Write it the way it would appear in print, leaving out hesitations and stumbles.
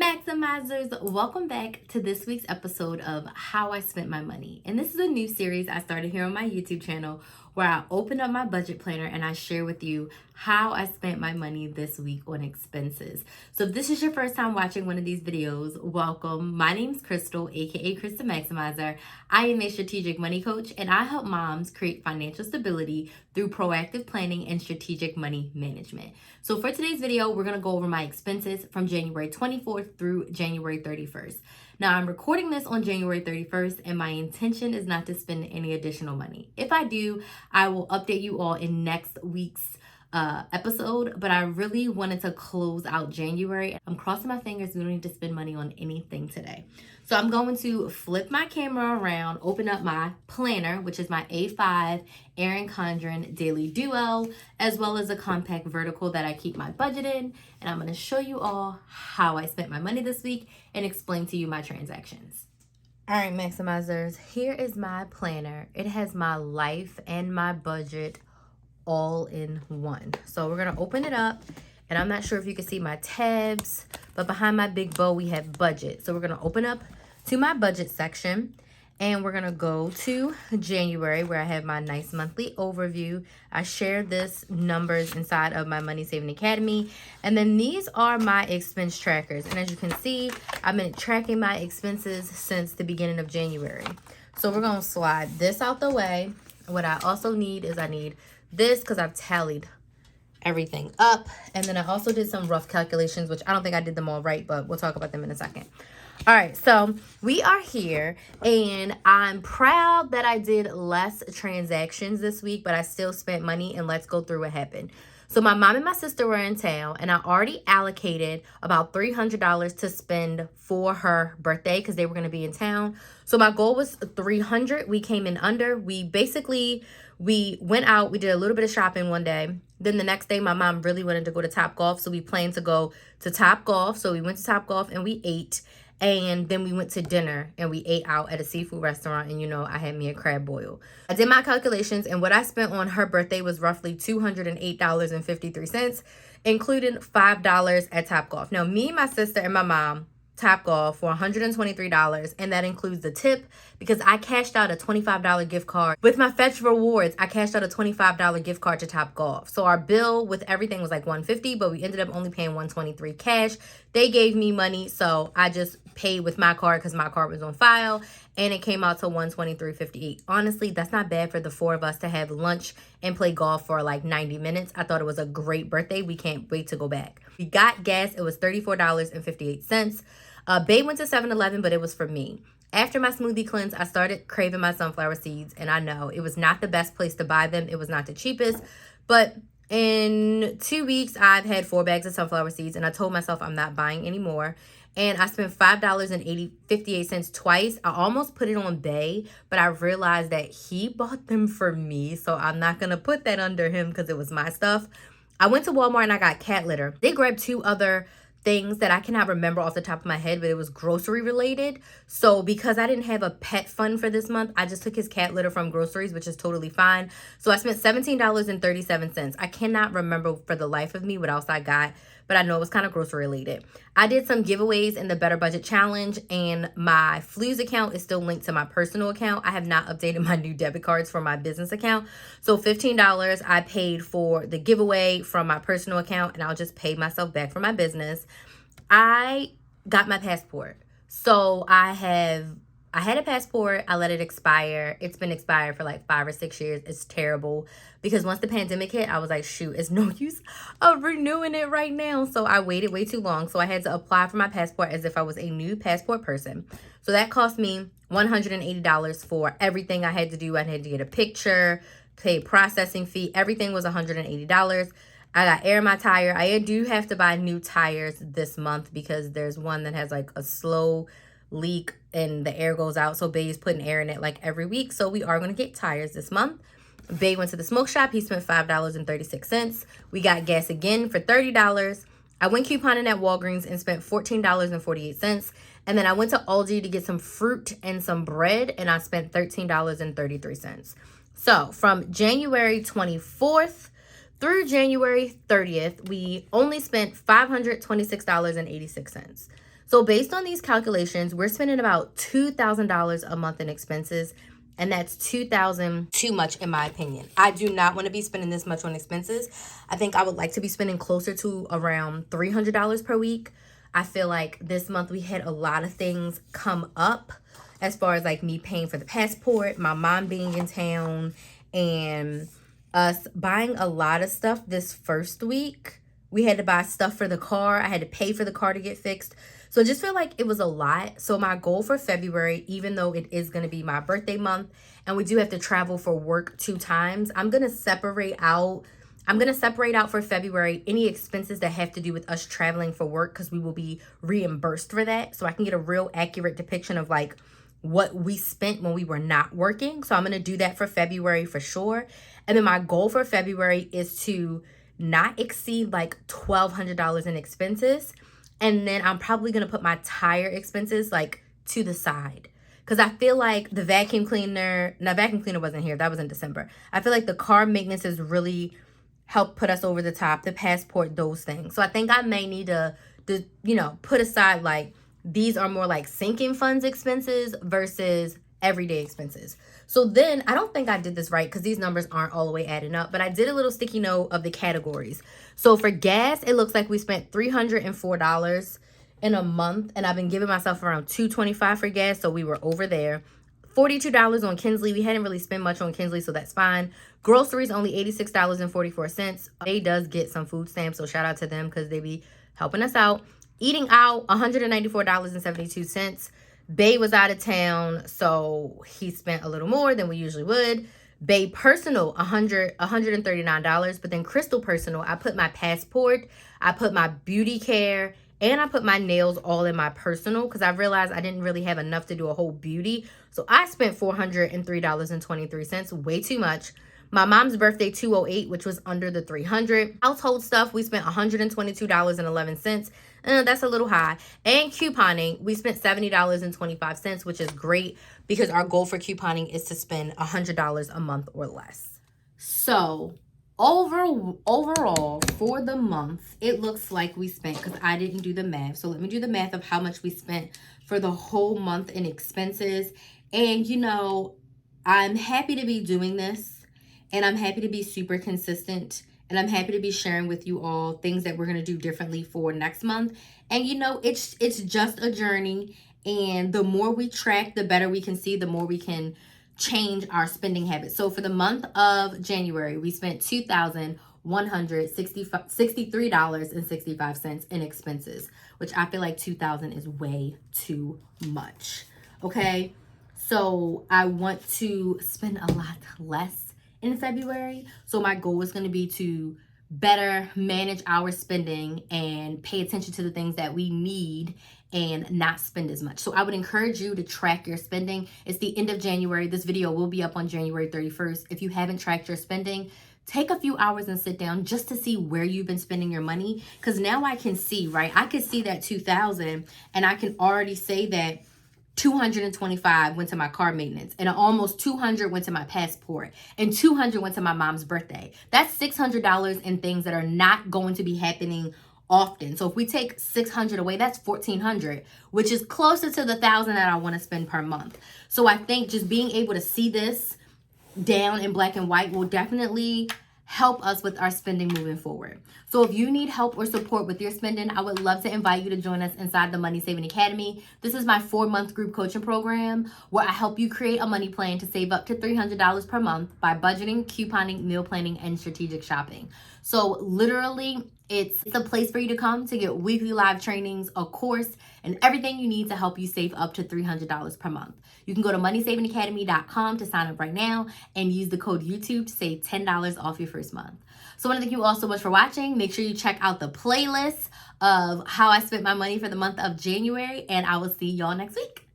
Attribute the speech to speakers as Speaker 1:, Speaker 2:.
Speaker 1: Maximizers, welcome back to this week's episode of How I Spent My Money. And this is a new series I started here on my YouTube channel where I open up my budget planner and I share with you how I spent my money this week on expenses. So if this is your first time watching one of these videos, welcome. My name's Crystal, aka Krys the Maximizer. I am a strategic money coach and I help moms create financial stability through proactive planning and strategic money management. So for today's video, we're going to go over my expenses from January 24th through January 31st. Now, I'm recording this on January 31st, and my intention is not to spend any additional money. If I do, I will update you all in next week's episode, but I really wanted to close out January. I'm crossing my fingers we don't need to spend money on anything today. So I'm going to flip my camera around, open up my planner, which is my A5 Erin Condren Daily Duo, as well as a compact vertical that I keep my budget in. And I'm going to show you all how I spent my money this week and explain to you my transactions. All right, Maximizers, here is my planner. It has my life and my budget all in one. So we're going to open it up, and I'm not sure if you can see my tabs, but behind my big bow we have budget. So we're going to open up to my budget section, and we're going to go to January where I have my nice monthly overview. I share this numbers inside of my Money Saving Academy, and then these are my expense trackers. And as you can see, I've been tracking my expenses since the beginning of January. So we're going to slide this out the way. What I also need is I need this because I've tallied everything up. And then I also did some rough calculations, which I don't think I did them all right, but we'll talk about them in a second. All right, so we are here, and I'm proud that I did less transactions this week, but I still spent money, and let's go through what happened. So my mom and my sister were in town, and I already allocated about $300 to spend for her birthday because they were going to be in town. So my goal was $300. We came in under. We went out. We did a little bit of shopping one day. Then the next day, my mom really wanted to go to Top Golf, so we planned to go to Top Golf. So we went to Top Golf, and we ate. And then we went to dinner and we ate out at a seafood restaurant. And, you know, I had me a crab boil. I did my calculations, and what I spent on her birthday was roughly $208.53, including $5 at Top Golf. Now, me, my sister, and my mom, Top Golf for $123, and that includes the tip because I cashed out a $25 gift card. With my Fetch Rewards, I cashed out a $25 gift card to Top Golf. So our bill with everything was like $150, but we ended up only paying $123 cash. They gave me money, so I just paid with my card because my card was on file, and it came out to $123.58. Honestly, that's not bad for the four of us to have lunch and play golf for like 90 minutes. I thought it was a great birthday. We can't wait to go back. We got gas. It was $34.58. Babe went to 7-Eleven, but it was for me. After my smoothie cleanse, I started craving my sunflower seeds, and I know it was not the best place to buy them. It was not the cheapest, but in 2 weeks, I've had 4 bags of sunflower seeds, and I told myself I'm not buying anymore. And I spent $5.58 twice. I almost put it on Bay, but I realized that he bought them for me, so I'm not going to put that under him because it was my stuff. I went to Walmart and I got cat litter. They grabbed 2 other things that I cannot remember off the top of my head, but it was grocery related. So because I didn't have a pet fund for this month, I just took his cat litter from groceries, which is totally fine. So I spent $17.37. I cannot remember for the life of me what else I got, but I know it was kind of grocery related. I did some giveaways in the Better Budget Challenge, and my Flues account is still linked to my personal account. I have not updated my new debit cards for my business account. So $15 I paid for the giveaway from my personal account, and I'll just pay myself back for my business. I got my passport. So I had a passport. I let it expire. It's been expired for like 5 or 6 years. It's terrible because once the pandemic hit, I was like, shoot, it's no use of renewing it right now. So I waited way too long. So I had to apply for my passport as if I was a new passport person. So that cost me $180 for everything I had to do. I had to get a picture, pay processing fee. Everything was $180. I got air in my tire. I do have to buy new tires this month because there's one that has like a slow leak and the air goes out. So Babe's putting air in it like every week. So we are going to get tires this month. Babe went to the smoke shop. He spent $5.36. We got gas again for $30. I went couponing at Walgreens and spent $14.48. And then I went to Aldi to get some fruit and some bread, and I spent $13.33. So from January 24th through January 30th, we only spent $526.86. So based on these calculations, we're spending about $2,000 a month in expenses. And that's $2,000 too much in my opinion. I do not want to be spending this much on expenses. I think I would like to be spending closer to around $300 per week. I feel like this month we had a lot of things come up as far as like me paying for the passport, my mom being in town, and us buying a lot of stuff this first week. We had to buy stuff for the car. I had to pay for the car to get fixed. So I just feel like it was a lot. So my goal for February, even though it is going to be my birthday month and we do have to travel for work 2 times, I'm going to separate out for February any expenses that have to do with us traveling for work, because we will be reimbursed for that. So I can get a real accurate depiction of like what we spent when we were not working. So I'm going to do that for February for sure. And then my goal for February is to not exceed like $1,200 in expenses. And then I'm probably going to put my tire expenses like to the side. Because I feel like the vacuum cleaner wasn't here. That was in December. I feel like the car maintenance has really helped put us over the top, the passport, those things. So I think I may need to put aside like, these are more like sinking funds expenses versus everyday expenses. So then I don't think I did this right because these numbers aren't all the way adding up, but I did a little sticky note of the categories. So for gas, it looks like we spent $304 in a month, and I've been giving myself around $225 for gas, so we were over there. $42 on Kinsley. We hadn't really spent much on Kinsley, so that's fine. Groceries, only $86.44. They does get some food stamps, so shout out to them because they be helping us out. Eating out, $194.72. Bae was out of town, so he spent a little more than we usually would. Bae personal, $139. But then Crystal personal, I put my passport, I put my beauty care, and I put my nails all in my personal because I realized I didn't really have enough to do a whole beauty. So I spent $403.23, way too much. My mom's birthday, 208, which was under the 300. Household stuff, we spent $122.11. That's a little high. And couponing, we spent $70.25, which is great because our goal for couponing is to spend $100 a month or less. So overall for the month, it looks like we spent, because I didn't do the math. So let me do the math of how much we spent for the whole month in expenses. And I'm happy to be doing this. And I'm happy to be super consistent. And I'm happy to be sharing with you all things that we're going to do differently for next month. And it's just a journey. And the more we track, the better we can see, the more we can change our spending habits. So for the month of January, we spent $2,163.65 in expenses, which I feel like $2,000 is way too much. Okay. So I want to spend a lot less in February. So my goal is going to be to better manage our spending and pay attention to the things that we need and not spend as much. So I would encourage you to track your spending. It's the end of January. This video will be up on January 31st. If you haven't tracked your spending, take a few hours and sit down just to see where you've been spending your money. Because now I can see, right? I can see that $2,000 and I can already say that $225 went to my car maintenance, and almost $200 went to my passport, and $200 went to my mom's birthday. That's $600 in things that are not going to be happening often. So if we take $600 away, that's $1,400, which is closer to the $1,000 that I want to spend per month. So I think just being able to see this down in black and white will definitely help us with our spending moving forward. So if you need help or support with your spending, I would love to invite you to join us inside the Money Saving Academy. This is my 4-month group coaching program where I help you create a money plan to save up to $300 per month by budgeting, couponing, meal planning, and strategic shopping. So literally, it's a place for you to come to get weekly live trainings, a course, and everything you need to help you save up to $300 per month. You can go to moneysavingacademy.com to sign up right now and use the code YouTube to save $10 off your first month. So I want to thank you all so much for watching. Make sure you check out the playlist of how I spent my money for the month of January, and I will see y'all next week.